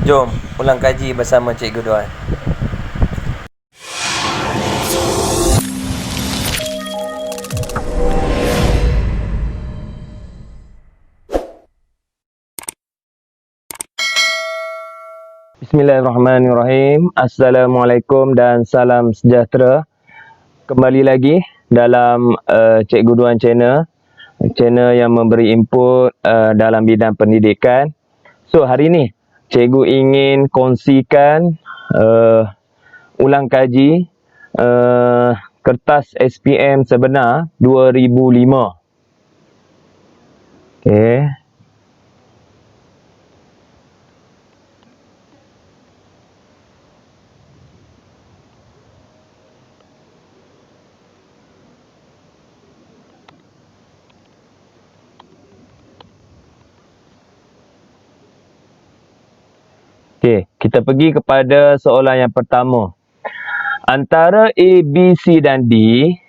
Jom ulang kaji bersama Cikgu Duan. Bismillahirrahmanirrahim. Assalamualaikum dan salam sejahtera. Kembali lagi dalam Cikgu Duan Channel yang memberi input dalam bidang pendidikan. So hari ni cikgu ingin kongsikan ulang kaji kertas SPM sebenar 2005. Okey. Okey, kita pergi kepada soalan yang pertama. Antara A, B, C dan D,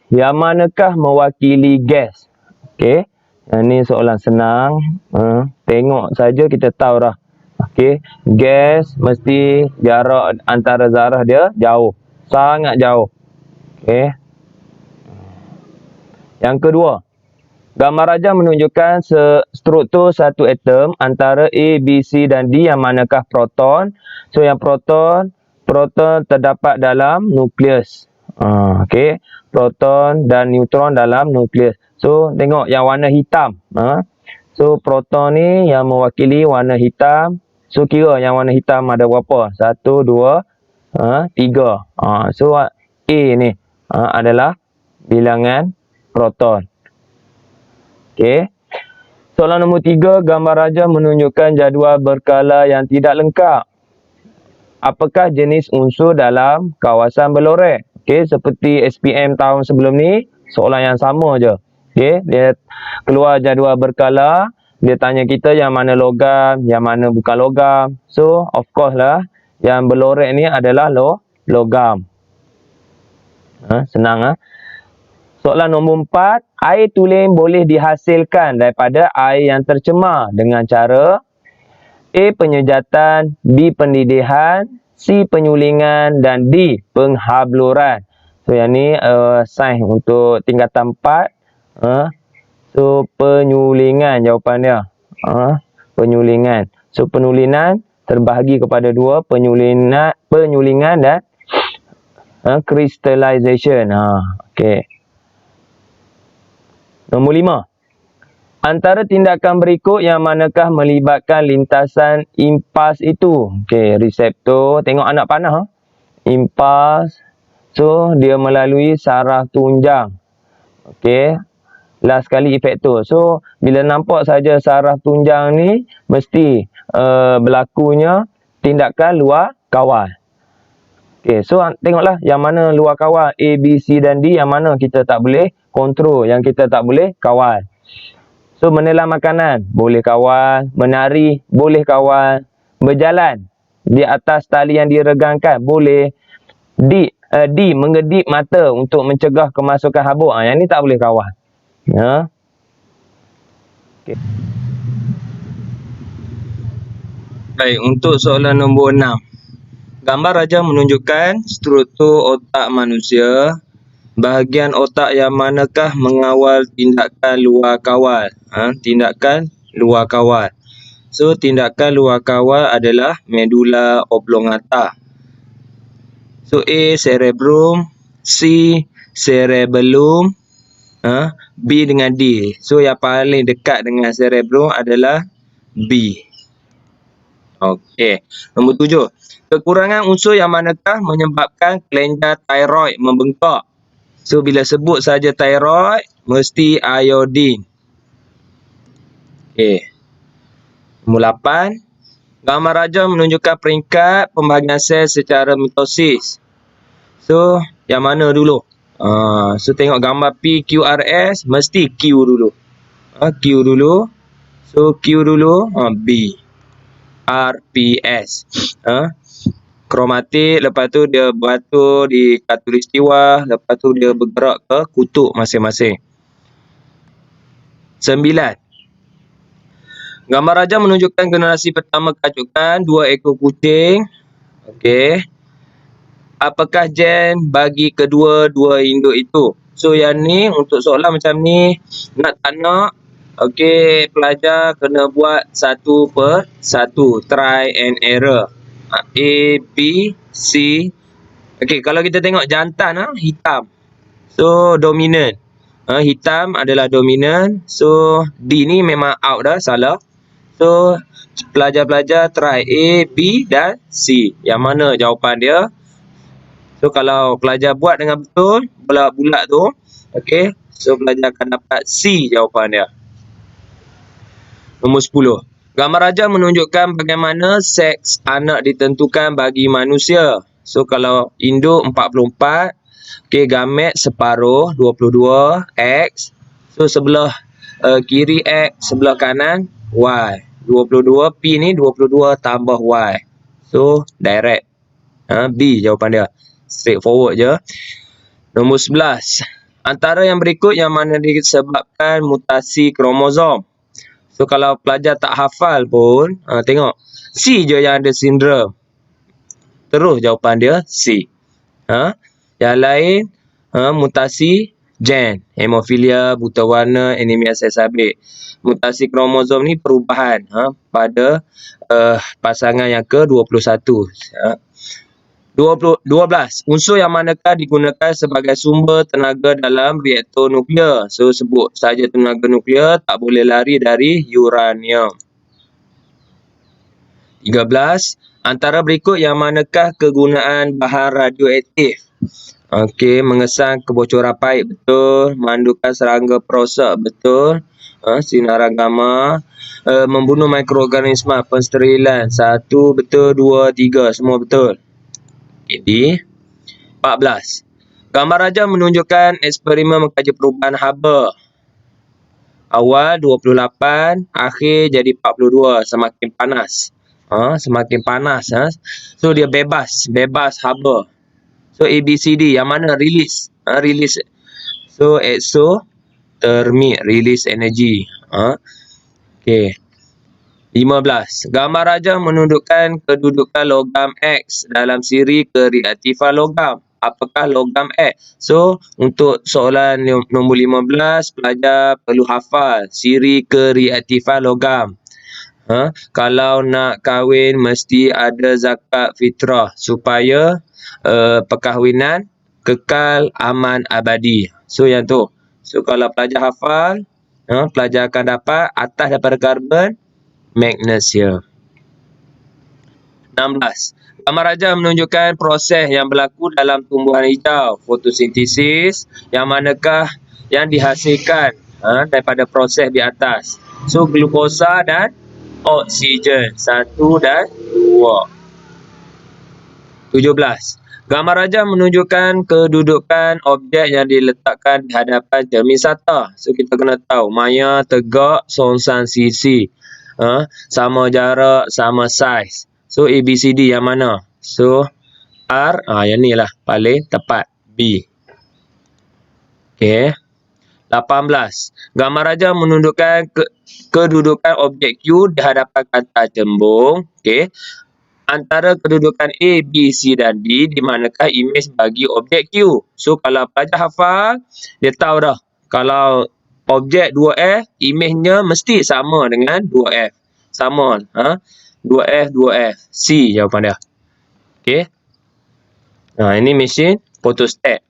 yang manakah mewakili gas? Okey, yang ni soalan senang. Tengok saja kita tahu dah. Okey, gas mesti jarak antara zarah dia jauh. Sangat jauh. Okey. Yang kedua, gambar rajah menunjukkan struktur satu atom antara A, B, C dan D yang manakah proton. So yang proton terdapat dalam nukleus. Okey, proton dan neutron dalam nukleus. So tengok yang warna hitam. So proton ni yang mewakili warna hitam. So kira yang warna hitam ada berapa? 1, 2, 3. So A ni adalah bilangan proton. Okey. Soalan nombor 3, gambar rajah menunjukkan jadual berkala yang tidak lengkap. Apakah jenis unsur dalam kawasan berlorek? Okey, seperti SPM tahun sebelum ni, soalan yang sama je. Okey, dia keluar jadual berkala, dia tanya kita yang mana logam, yang mana bukan logam. So, of course lah, yang berlorek ni adalah logam. Senang. Soalan nombor 4, air tulen boleh dihasilkan daripada air yang tercemar dengan cara A. Penyejatan, B. Pendidihan, C. Penyulingan dan D. Penghabluran. So yang ni sains untuk tingkatan 4. So penyulingan jawapan dia. Penyulingan. So penulinan terbahagi kepada dua, penyulingan dan crystallization. Okey. Nombor 5. Antara tindakan berikut yang manakah melibatkan lintasan impas itu? Okey, reseptor. Tengok anak panah. Impas. So, dia melalui saraf tunjang. Okey. Last sekali efektor. So, bila nampak saja saraf tunjang ni, mesti berlakunya tindakan luar kawal. Okey, so tengoklah yang mana luar kawal. A, B, C dan D, yang mana kita tak boleh kontrol, yang kita tak boleh kawal. So, menelan makanan, boleh kawal. Menari, boleh kawal. Berjalan di atas tali yang diregangkan, boleh. D, mengedip mata untuk mencegah kemasukan habuk. Yang ni tak boleh kawal. Okay. Baik, untuk soalan nombor 6. Gambar rajah menunjukkan struktur otak manusia. Bahagian otak yang manakah mengawal tindakan luar kawal? Tindakan luar kawal. So, tindakan luar kawal adalah medulla oblongata. So, A. Cerebrum, C. Cerebellum, B dengan D. So, yang paling dekat dengan cerebrum adalah B. Okey. Nombor 7. Kekurangan unsur yang manakah menyebabkan kelenjar tiroid membengkak? So, bila sebut saja tiroid, mesti iodin. Okey. Nombor 8. Gambar rajah menunjukkan peringkat pembahagian sel secara mitosis. So, yang mana dulu? So, tengok gambar PQRS, mesti Q dulu. Q dulu. So, Q dulu, B. RPS. Kromatik, lepas tu dia beratur di khatulistiwa, lepas tu dia bergerak ke kutub masing-masing. 9. Gambar rajah menunjukkan generasi pertama kacukan 2 ekor kucing. Okey. Apakah gen bagi kedua-dua induk itu? So yang ni untuk soalan macam ni, nak tak nak, okey, pelajar kena buat satu per satu, try and error. A, B, C. Okey, kalau kita tengok jantan hitam. So dominant. Hitam adalah dominant. So D ni memang out dah, salah. So pelajar-pelajar try A, B dan C. Yang mana jawapan dia? So kalau pelajar buat dengan betul bulat-bulat tu, okey, so pelajar akan dapat C jawapan dia. Nombor 10. Gambar rajah menunjukkan bagaimana seks anak ditentukan bagi manusia. So kalau induk 44, okey, gamet separuh 22 X. So sebelah kiri X, sebelah kanan Y. 22 P ni 22 tambah Y. So direct. B jawapan dia. Straightforward je. Nombor 11. Antara yang berikut yang mana disebabkan mutasi kromosom. So kalau pelajar tak hafal pun, tengok. C je yang ada sindrom. Terus jawapan dia C. Yang lain, mutasi gen. Hemofilia, buta warna, anemia sel sabit. Mutasi kromosom ni perubahan pada pasangan yang ke-21. 12. Unsur yang manakah digunakan sebagai sumber tenaga dalam reaktor nuklear? So, sebut saja tenaga nuklear, tak boleh lari dari uranium. 13. Antara berikut yang manakah kegunaan bahan radioaktif? Okey, mengesan kebocoran paip, betul. Mandukan serangga perosak, betul. Sinaran gamma. Membunuh mikroorganisma, pensterilan. 1, betul. 2, 3, semua betul. Jadi, 14. Gambar rajah menunjukkan eksperimen mengkaji perubahan haba. Awal 28, akhir jadi 42, semakin panas. Semakin panas. So, dia bebas haba. So, ABCD, yang mana release? Release. So, exothermic, release energy. Okey. 15. Gambar rajah menunjukkan kedudukan logam X dalam siri kereaktifan logam. Apakah logam X? So, untuk soalan nombor 15, pelajar perlu hafal siri kereaktifan logam. Kalau nak kahwin, mesti ada zakat fitrah supaya perkahwinan kekal aman abadi. So, yang tu. So, kalau pelajar hafal, pelajar akan dapat atas daripada karbon, magnesium. 16. Gambar rajah menunjukkan proses yang berlaku dalam tumbuhan hijau. Fotosintesis, yang manakah yang dihasilkan daripada proses di atas. So, glukosa dan oksigen. 1 dan 2. 17. Gambar rajah menunjukkan kedudukan objek yang diletakkan di hadapan cermin sata. So, kita kena tahu maya, tegak, songsan, sisi. Sama jarak, sama saiz. So, ABCD yang mana? So, R, yang ni lah paling tepat. B. Okey. 18. Gambar rajah menunjukkan kedudukan objek Q di hadapan kancah cembung. Okey. Antara kedudukan A, B, C dan D, di manakah imej bagi objek Q? So, kalau pelajar hafal, dia tahu dah. Kalau objek 2F, imejnya mesti sama dengan 2F. Sama. 2F, 2F. C jawapan dia. Okey. Ini mesin photostat.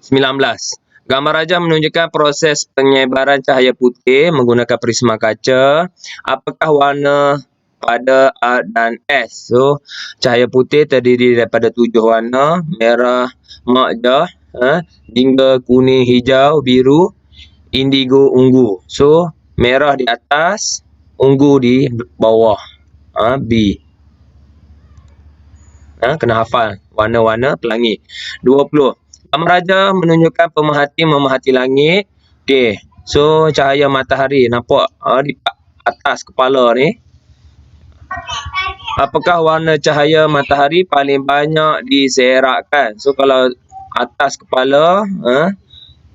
19. Gambar rajah menunjukkan proses penyebaran cahaya putih menggunakan prisma kaca. Apakah warna pada A dan S? So, cahaya putih terdiri daripada 7 warna. Merah, magenta, jingga, kuning, hijau, biru, indigo, ungu. So, merah di atas, ungu di bawah. B. Kena hafal warna-warna pelangi. 20. Gambar rajah menunjukkan pemerhati memerhati langit. Okey. So, cahaya matahari nampak di atas kepala ni. Apakah warna cahaya matahari paling banyak diserakkan? So, kalau atas kepala,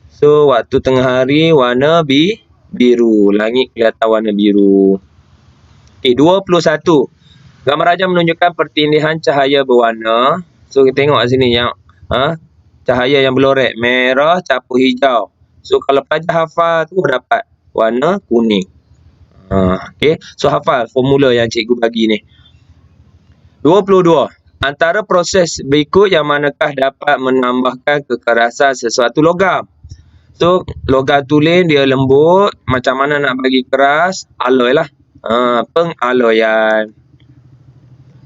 so waktu tengah hari warna biru. Langit kelihatan warna biru. Okey, 21. Gambar rajah menunjukkan pertindihan cahaya berwarna. So, kita tengok kat sini yang cahaya yang berlorek. Merah campur hijau. So, kalau pelajar hafal tu dapat warna kuning. Okey, so hafal formula yang cikgu bagi ni. 22. Antara proses berikut yang manakah dapat menambahkan kekerasan sesuatu logam? So, logam tulen dia lembut. Macam mana nak bagi keras? Alloy lah. Pengaloyan.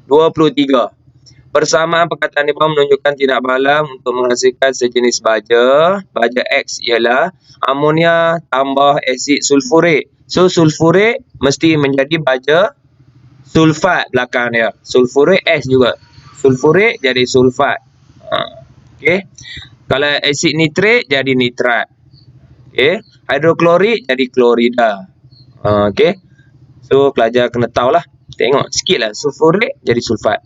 23. Persamaan perkataan di bawah menunjukkan tindak balas untuk menghasilkan sejenis baja. Baja X ialah amonia tambah asid sulfurik. So, sulfurik mesti menjadi baja sulfat belakang dia. Sulfurik S juga. Sulfurik jadi sulfat. Okey. Kalau asid nitrit jadi nitrat. Okey. Hidroklorik jadi klorida. Okey. So, pelajar kena tahulah. Tengok sikit lah. Sulfurik jadi sulfat.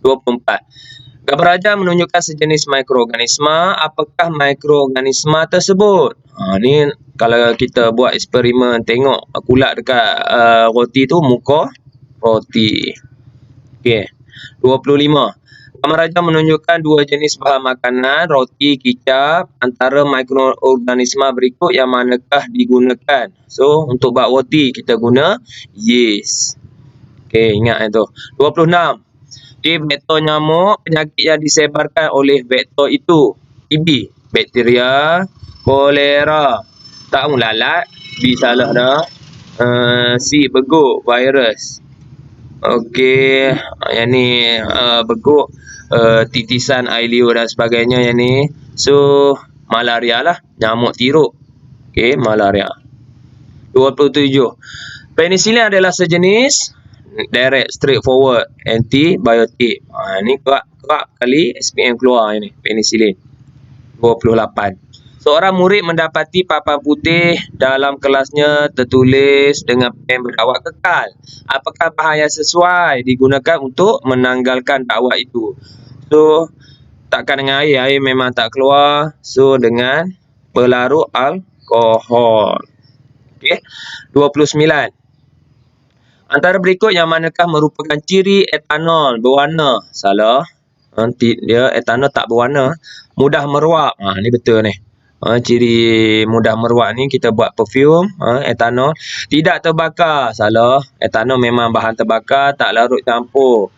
24. Gambar rajah menunjukkan sejenis mikroorganisma. Apakah mikroorganisma tersebut? Ni kalau kita buat eksperimen tengok kulat dekat roti tu, muka roti. Okey. 25. Gambar rajah menunjukkan dua jenis bahan makanan, roti, kicap. Antara mikroorganisma berikut yang manakah digunakan? So, untuk buat roti kita guna yeast. Okey, ingat itu. 26. Vektor nyamuk, penyakit yang disebarkan oleh vektor itu. TB, bakteria, kolera, tak lalat, B salah dah. C, beguk, virus. Okey, yang ni beguk, titisan air liur dan sebagainya yang ni. So, malaria lah, nyamuk tiruk. Okey, malaria. 27. Penisilin adalah sejenis direct, straightforward, antibiotik. Ni kerap kali SPM keluar ni, penisilin. 28. Seorang murid mendapati papan putih dalam kelasnya tertulis dengan pen berdawat kekal. Apakah bahan yang sesuai digunakan untuk menanggalkan dawat itu? So, takkan dengan air. Air memang tak keluar. So, dengan pelarut alkohol. Okey. 29. Antara berikut yang manakah merupakan ciri etanol berwarna? Salah. Dia etanol tak berwarna. Mudah meruap. Ni betul ni. Ciri mudah meruap ni kita buat perfume. Etanol. Tidak terbakar. Salah. Etanol memang bahan terbakar. Tak larut campur.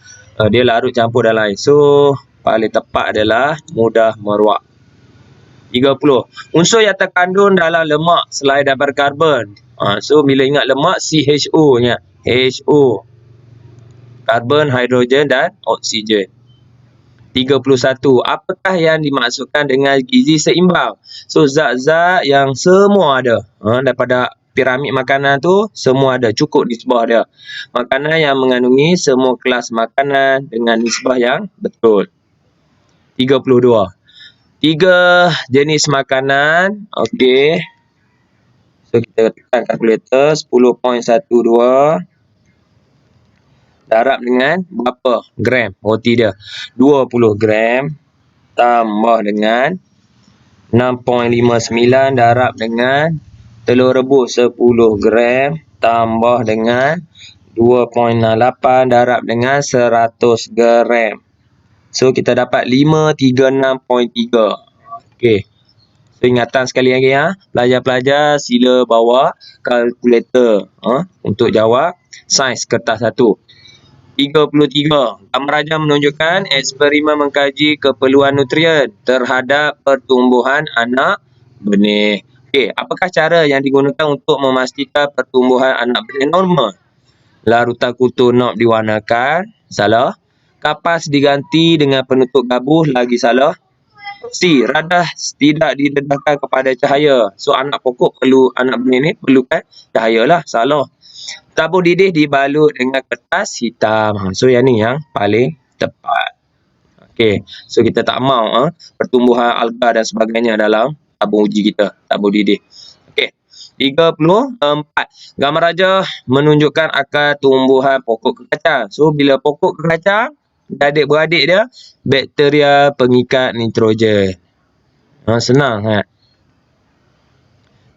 Dia larut campur dalam air. So, paling tepat adalah mudah meruap. 30. Unsur yang terkandung dalam lemak selain daripada karbon. So, bila ingat lemak, CHO nya. HO. Karbon, hidrogen dan oksigen. 31. Apakah yang dimaksudkan dengan gizi seimbang? So, zat-zat yang semua ada. Daripada piramid makanan tu, semua ada. Cukup nisbah dia. Makanan yang mengandungi semua kelas makanan dengan nisbah yang betul. 32. 3 jenis makanan. Okey. So, kita tekan kalkulator. 10.12. Darab dengan berapa gram roti dia? 20 gram tambah dengan 6.59 darab dengan telur rebus 10 gram tambah dengan 2.68 darab dengan 100 gram. So, kita dapat 536.3. Okey. So, ingatan sekali lagi pelajar-pelajar sila bawa kalkulator untuk jawab sains kertas 1. 33. Gambar rajah menunjukkan eksperimen mengkaji keperluan nutrien terhadap pertumbuhan anak benih. Okey, apakah cara yang digunakan untuk memastikan pertumbuhan anak benih normal? Larutan kutu knob diwarnakan. Salah. Kapas diganti dengan penutup gabuh. Lagi salah. C. Radah tidak didedahkan kepada cahaya. So, anak benih ni perlukan cahaya lah. Salah. Tabung didih dibalut dengan kertas hitam. So, yang ni yang paling tepat. Okey. So, kita tak mahu pertumbuhan alga dan sebagainya dalam tabung uji kita. Tabung didih. Okey. 34. Gambar rajah menunjukkan akar tumbuhan pokok kekacang. So, bila pokok kekacang, adik-beradik dia, bakteria pengikat nitrogen. Senang.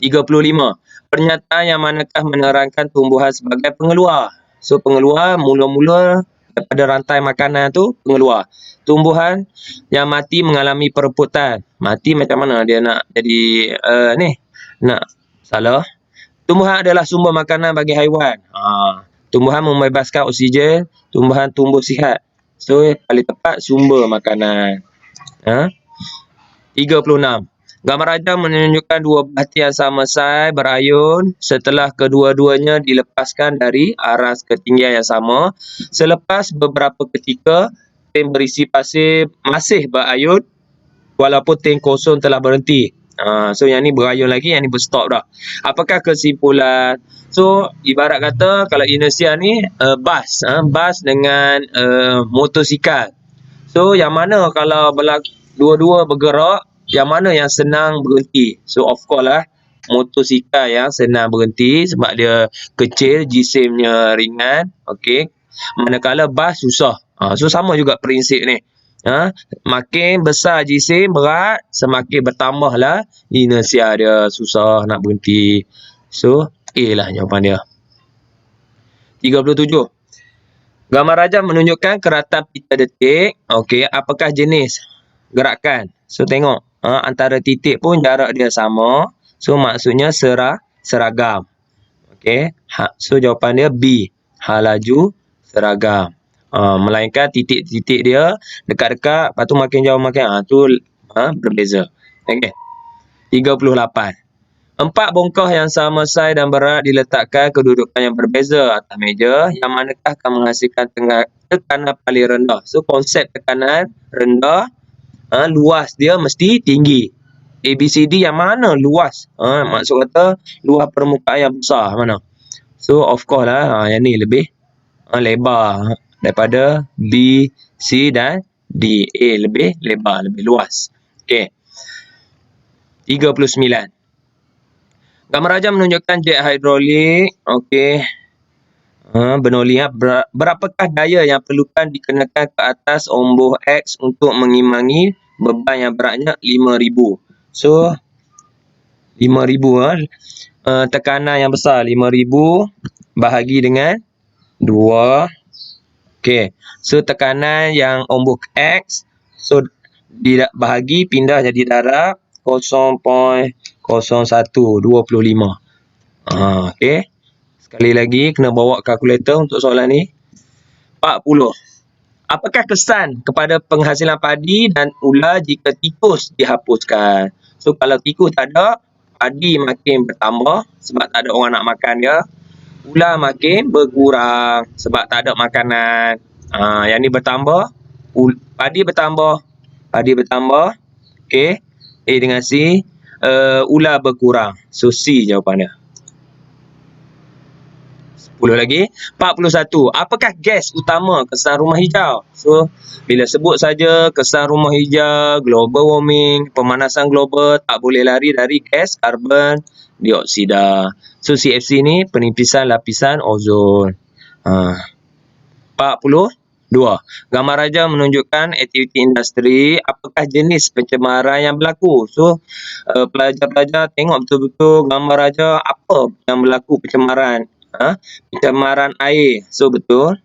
35. Pernyataan yang manakah menerangkan tumbuhan sebagai pengeluar? So, pengeluar mula-mula daripada rantai makanan tu pengeluar. Tumbuhan yang mati mengalami perebutan. Mati macam mana dia nak jadi salah. Tumbuhan adalah sumber makanan bagi haiwan. Tumbuhan membebaskan oksigen, tumbuhan tumbuh sihat. So, paling tepat sumber makanan. 36. Gambar rajah menunjukkan dua buah hati yang sama saiz berayun setelah kedua-duanya dilepaskan dari aras ketinggian yang sama. Selepas beberapa ketika, tank berisi pasir masih berayun walaupun tank kosong telah berhenti. So, yang ni berayun lagi, yang ni berstop dah. Apakah kesimpulan? So, ibarat kata kalau inersia ni bas dengan motosikal. So, yang mana kalau dua-dua bergerak, yang mana yang senang berhenti? So, of course lah, motosikal yang senang berhenti sebab dia kecil, jisimnya ringan. Okey. Manakala bas susah. So, sama juga prinsip ni. Makin besar jisim berat, semakin bertambahlah inersia dia, susah nak berhenti. So, A lah jawapan dia. 37. Gambar rajah menunjukkan keratan pita detik. Okey, apakah jenis gerakan? So, tengok. Antara titik pun jarak dia sama. So, maksudnya seragam. Okey. So, jawapan dia B. Hal laju seragam. Melainkan titik-titik dia dekat-dekat, lepas tu makin jauh makin berbeza. Okey. 38. 4 bongkah yang sama saiz dan berat diletakkan kedudukan yang berbeza atas meja, yang manakah akan menghasilkan tekanan paling rendah. So, konsep tekanan rendah, luas dia mesti tinggi. ABCD yang mana luas? Maksud kata luas permukaan yang besar mana? So, of course lah, yang ni lebih lebar daripada B, C dan D. A lebih lebar, lebih luas. Okey. 39. Gambar rajah menunjukkan jet hidrolik. Okey. Bernoling. Berapakah daya yang perlukan dikenakan ke atas ombuh X untuk mengimbangi beban yang beratnya 5,000. So, 5,000 tekanan yang besar 5,000 bahagi dengan 2. Okey. So, tekanan yang ombuh X, so bahagi pindah jadi darab 0.01 25. Okey. Sekali lagi kena bawa kalkulator untuk soalan ni. 40. Apakah kesan kepada penghasilan padi dan ular jika tikus dihapuskan? So, kalau tikus tak ada, padi makin bertambah sebab tak ada orang nak makan dia. Ular makin berkurang sebab tak ada makanan. Yang ni bertambah, padi bertambah. Okey. A dengan C. Ular berkurang. So, C jawapannya. 10 lagi. 41. Apakah gas utama kesan rumah hijau? So, bila sebut saja kesan rumah hijau, global warming, pemanasan global, tak boleh lari dari gas karbon dioksida. So, CFC ni penipisan lapisan ozon. 42. Gambar rajah menunjukkan aktiviti industri. Apakah jenis pencemaran yang berlaku? So, pelajar-pelajar tengok betul-betul gambar rajah apa yang berlaku pencemaran. Pencemaran air. So, betul.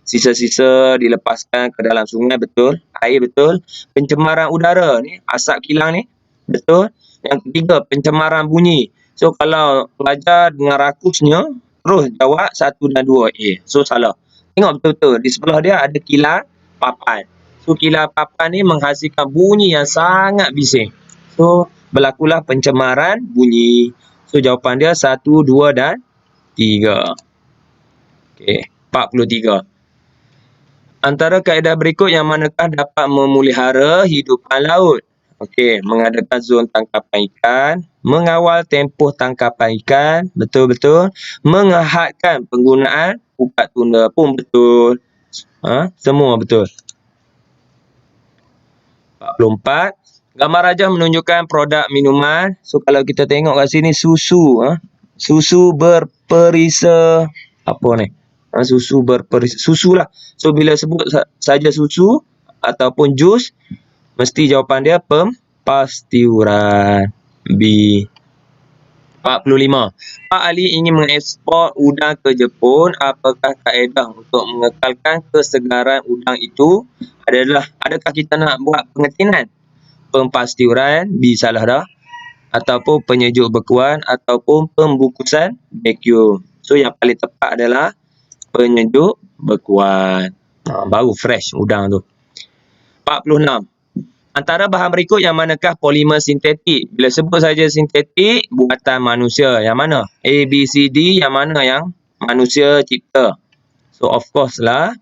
Sisa-sisa dilepaskan ke dalam sungai, betul. Air, betul. Pencemaran udara ni, asap kilang ni, betul. Yang ketiga, pencemaran bunyi. So, kalau pelajar dengan rakusnya, terus jawab 1 dan 2 A. So, salah. Tengok betul-betul. Di sebelah dia ada kilang papan. So, kilang papan ni menghasilkan bunyi yang sangat bising. So, berlakulah pencemaran bunyi. So, jawapan dia 1, 2 dan 3. Okey, 43. Antara kaedah berikut yang manakah dapat memelihara hidupan laut? Okey, mengadakan zon tangkapan ikan, mengawal tempoh tangkapan ikan, betul-betul. Mengehadkan penggunaan ukat tuna pun betul. Semua betul. 44. Gambar rajah menunjukkan produk minuman. So, kalau kita tengok kat sini susu. Susu berperisa. Apa ni? Susu berperisa. Susu lah. So, bila sebut saja susu ataupun jus, mesti jawapan dia pastiuran. B. 45. Pak Ali ingin mengekspor udang ke Jepun. Apakah kaedah untuk mengekalkan kesegaran udang itu? Adakah kita nak buat pengetinan, pempastiuran, salah dah, ataupun penyejuk bekuan, ataupun pembukusan vacuum. So yang paling tepat adalah penyejuk bekuan. Baru fresh udang tu. 46. Antara bahan berikut yang manakah polimer sintetik? Bila sebut saja sintetik, buatan manusia. Yang mana? A, B, C, D. Yang mana yang manusia cipta? So, of course lah,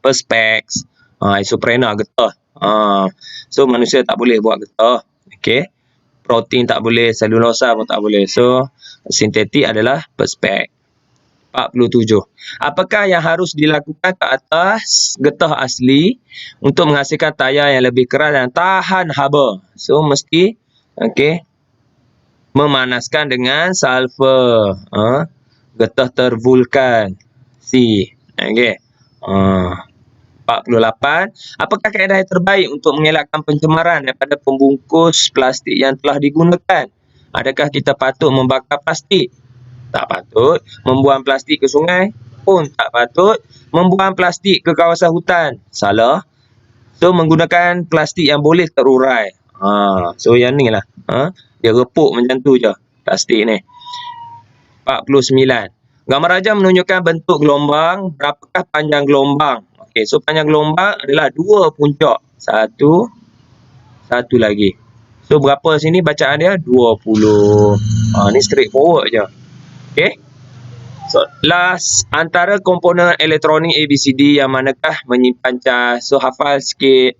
perspex, isoprena, getah. So, manusia tak boleh buat getah. Okay. Protein tak boleh, selulosa pun tak boleh. So, sintetik adalah perspex. 47. Apakah yang harus dilakukan ke atas getah asli untuk menghasilkan tayar yang lebih keras dan tahan haba? So, mesti memanaskan dengan sulfur. Getah tervulkan. C. 48. Apakah kaedah yang terbaik untuk mengelakkan pencemaran daripada pembungkus plastik yang telah digunakan? Adakah kita patut membakar plastik? Tak patut. Membuang plastik ke sungai pun tak patut. Membuang plastik ke kawasan hutan, salah. So, menggunakan plastik yang boleh terurai. So, yang ni lah. Dia repuk macam tu je, plastik ni. 49. Gambar rajah menunjukkan bentuk gelombang. Berapakah panjang gelombang? Okey, so panjang gelombang adalah 2 puncak. Satu lagi. So, berapa sini bacaan dia? 20. Ni straightforward je. Okay. So, last, antara komponen elektronik ABCD yang manakah menyimpan cas? So, hafal sikit.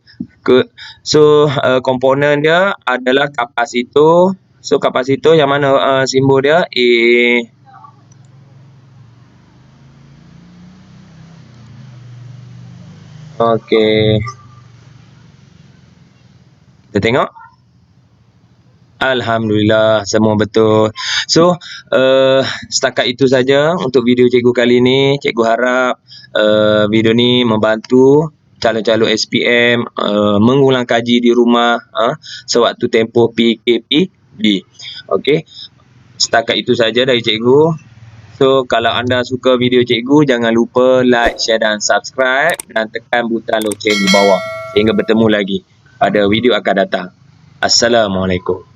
Komponen dia adalah kapasitor. So, kapasitor yang mana simbol dia? A. Okay. Kita tengok. Alhamdulillah, semua betul. So, setakat itu saja untuk video cikgu kali ini. Cikgu harap video ni membantu calon-calon SPM mengulang kaji di rumah sewaktu tempoh PKPB. Okey. Setakat itu saja dari cikgu. So, kalau anda suka video cikgu, jangan lupa like, share dan subscribe dan tekan butang loceng di bawah. Sehingga bertemu lagi pada video akan datang. Assalamualaikum.